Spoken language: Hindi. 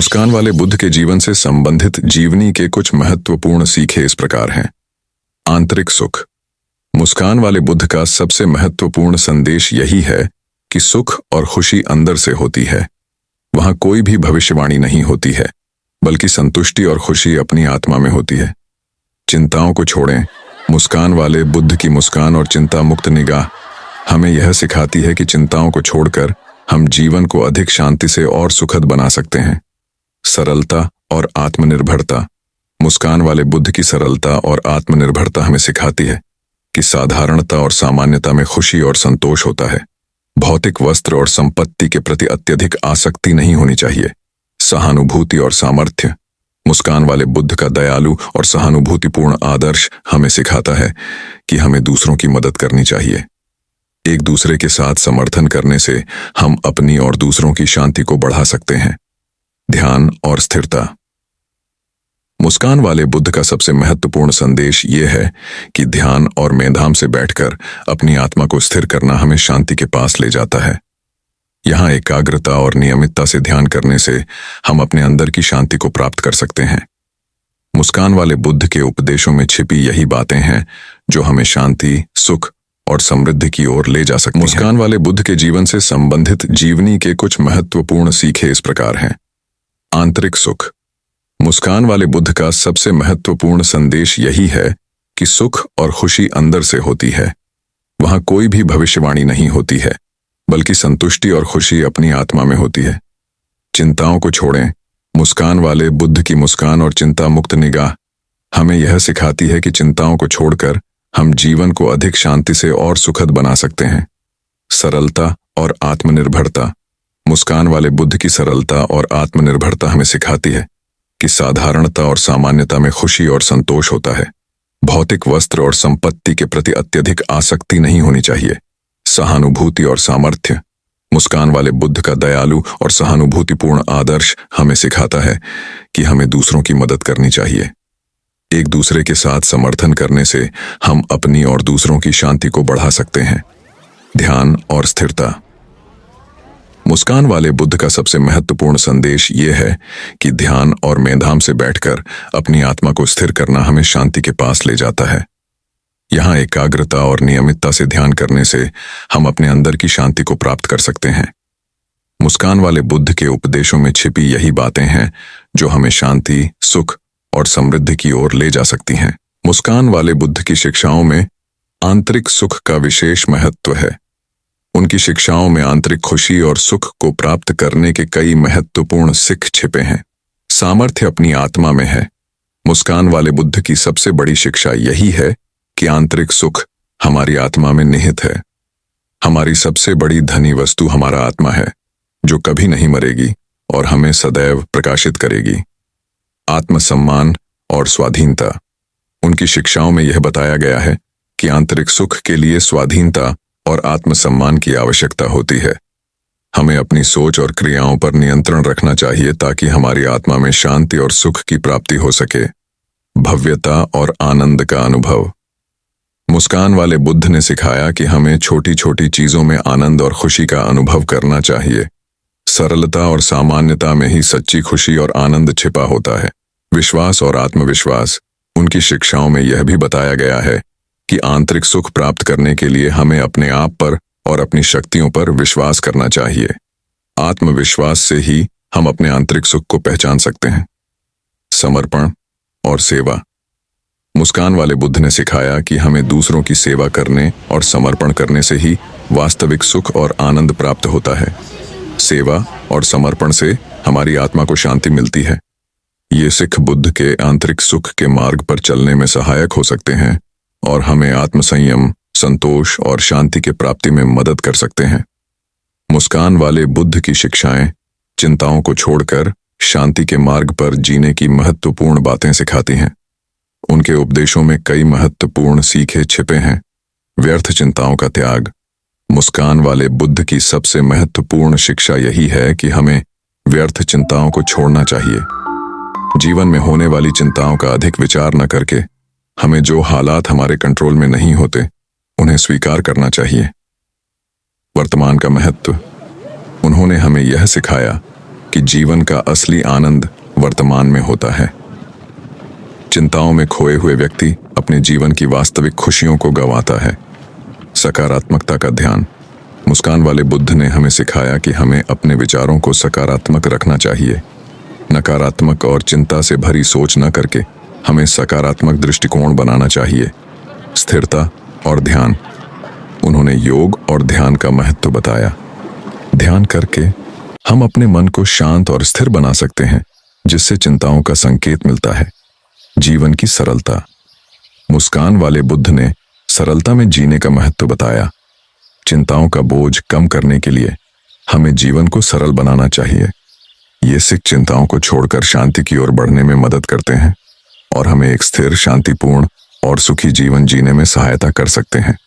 मुस्कान वाले बुद्ध के जीवन से संबंधित जीवनी के कुछ महत्वपूर्ण सीखे इस प्रकार हैं। आंतरिक सुख। मुस्कान वाले बुद्ध का सबसे महत्वपूर्ण संदेश यही है कि सुख और खुशी अंदर से होती है। वहां कोई भी भविष्यवाणी नहीं होती है, बल्कि संतुष्टि और खुशी अपनी आत्मा में होती है। चिंताओं को छोड़ें। मुस्कान वाले बुद्ध की मुस्कान और चिंता मुक्त निगाह हमें यह सिखाती है कि चिंताओं को छोड़कर हम जीवन को अधिक शांति से और सुखद बना सकते हैं। सरलता और आत्मनिर्भरता। मुस्कान वाले बुद्ध की सरलता और आत्मनिर्भरता हमें सिखाती है कि साधारणता और सामान्यता में खुशी और संतोष होता है। भौतिक वस्त्र और संपत्ति के प्रति अत्यधिक आसक्ति नहीं होनी चाहिए। सहानुभूति और सामर्थ्य। मुस्कान वाले बुद्ध का दयालु और सहानुभूतिपूर्ण आदर्श हमें सिखाता है कि हमें दूसरों की मदद करनी चाहिए। एक दूसरे के साथ समर्थन करने से हम अपनी और दूसरों की शांति को बढ़ा सकते हैं। ध्यान और स्थिरता। मुस्कान वाले बुद्ध का सबसे महत्वपूर्ण संदेश ये है कि ध्यान और मेधाम से बैठकर अपनी आत्मा को स्थिर करना हमें शांति के पास ले जाता है। यहाँ एकाग्रता और नियमितता से ध्यान करने से हम अपने अंदर की शांति को प्राप्त कर सकते हैं। मुस्कान वाले बुद्ध के उपदेशों में छिपी यही बातें हैं जो हमें शांति, सुख और समृद्धि की ओर ले जा सकती हैं। मुस्कान वाले बुद्ध के जीवन से संबंधित जीवनी के कुछ महत्वपूर्ण सीखे इस प्रकार हैं। आंतरिक सुख। मुस्कान वाले बुद्ध का सबसे महत्वपूर्ण संदेश यही है कि सुख और खुशी अंदर से होती है। वहां कोई भी भविष्यवाणी नहीं होती है, बल्कि संतुष्टि और खुशी अपनी आत्मा में होती है। चिंताओं को छोड़ें। मुस्कान वाले बुद्ध की मुस्कान और चिंता मुक्त निगाह हमें यह सिखाती है कि चिंताओं को छोड़कर हम जीवन को अधिक शांति से और सुखद बना सकते हैं। सरलता और आत्मनिर्भरता। मुस्कान वाले बुद्ध की सरलता और आत्मनिर्भरता हमें सिखाती है कि साधारणता और सामान्यता में खुशी और संतोष होता है। भौतिक वस्त्र और संपत्ति के प्रति अत्यधिक आसक्ति नहीं होनी चाहिए। सहानुभूति और सामर्थ्य। मुस्कान वाले बुद्ध का दयालु और सहानुभूतिपूर्ण आदर्श हमें सिखाता है कि हमें दूसरों की मदद करनी चाहिए। एक दूसरे के साथ समर्थन करने से हम अपनी और दूसरों की शांति को बढ़ा सकते हैं। ध्यान और स्थिरता। मुस्कान वाले बुद्ध का सबसे महत्वपूर्ण संदेश ये है कि ध्यान और मेधाम से बैठकर अपनी आत्मा को स्थिर करना हमें शांति के पास ले जाता है। यहाँ एकाग्रता और नियमितता से ध्यान करने से हम अपने अंदर की शांति को प्राप्त कर सकते हैं। मुस्कान वाले बुद्ध के उपदेशों में छिपी यही बातें हैं जो हमें शांति, सुख और समृद्धि की ओर ले जा सकती हैं। मुस्कान वाले बुद्ध की शिक्षाओं में आंतरिक सुख का विशेष महत्व है। उनकी शिक्षाओं में आंतरिक खुशी और सुख को प्राप्त करने के कई महत्वपूर्ण सीख छिपे हैं। सामर्थ्य अपनी आत्मा में है। मुस्कान वाले बुद्ध की सबसे बड़ी शिक्षा यही है कि आंतरिक सुख हमारी आत्मा में निहित है। हमारी सबसे बड़ी धनी वस्तु हमारा आत्मा है, जो कभी नहीं मरेगी और हमें सदैव प्रकाशित करेगी। आत्मसम्मान और स्वाधीनता। उनकी शिक्षाओं में यह बताया गया है कि आंतरिक सुख के लिए स्वाधीनता और आत्मसम्मान की आवश्यकता होती है। हमें अपनी सोच और क्रियाओं पर नियंत्रण रखना चाहिए ताकि हमारी आत्मा में शांति और सुख की प्राप्ति हो सके। भव्यता और आनंद का अनुभव। मुस्कान वाले बुद्ध ने सिखाया कि हमें छोटी छोटी चीजों में आनंद और खुशी का अनुभव करना चाहिए। सरलता और सामान्यता में ही सच्ची खुशी और आनंद छिपा होता है। विश्वास और आत्मविश्वास। उनकी शिक्षाओं में यह भी बताया गया है कि आंतरिक सुख प्राप्त करने के लिए हमें अपने आप पर और अपनी शक्तियों पर विश्वास करना चाहिए। आत्मविश्वास से ही हम अपने आंतरिक सुख को पहचान सकते हैं। समर्पण और सेवा। मुस्कान वाले बुद्ध ने सिखाया कि हमें दूसरों की सेवा करने और समर्पण करने से ही वास्तविक सुख और आनंद प्राप्त होता है। सेवा और समर्पण से हमारी आत्मा को शांति मिलती है। ये सिख बुद्ध के आंतरिक सुख के मार्ग पर चलने में सहायक हो सकते हैं और हमें आत्मसंयम, संतोष और शांति के प्राप्ति में मदद कर सकते हैं। मुस्कान वाले बुद्ध की शिक्षाएं चिंताओं को छोड़कर शांति के मार्ग पर जीने की महत्वपूर्ण बातें सिखाती हैं। उनके उपदेशों में कई महत्वपूर्ण सीखे छिपे हैं। व्यर्थ चिंताओं का त्याग। मुस्कान वाले बुद्ध की सबसे महत्वपूर्ण शिक्षा यही है कि हमें व्यर्थ चिंताओं को छोड़ना चाहिए। जीवन में होने वाली चिंताओं का अधिक विचार न करके हमें जो हालात हमारे कंट्रोल में नहीं होते उन्हें स्वीकार करना चाहिए। वर्तमान का महत्व। उन्होंने हमें यह सिखाया कि जीवन का असली आनंद वर्तमान में होता है। चिंताओं में खोए हुए व्यक्ति अपने जीवन की वास्तविक खुशियों को गंवाता है। सकारात्मकता का ध्यान। मुस्कान वाले बुद्ध ने हमें सिखाया कि हमें अपने विचारों को सकारात्मक रखना चाहिए। नकारात्मक और चिंता से भरी सोच न करके हमें सकारात्मक दृष्टिकोण बनाना चाहिए। स्थिरता और ध्यान। उन्होंने योग और ध्यान का महत्व बताया। ध्यान करके हम अपने मन को शांत और स्थिर बना सकते हैं, जिससे चिंताओं का संकेत मिलता है। जीवन की सरलता। मुस्कान वाले बुद्ध ने सरलता में जीने का महत्व बताया। चिंताओं का बोझ कम करने के लिए हमें जीवन को सरल बनाना चाहिए। ये सिख चिंताओं को छोड़कर शांति की ओर बढ़ने में मदद करते हैं और हमें एक स्थिर, शांतिपूर्ण और सुखी जीवन जीने में सहायता कर सकते हैं।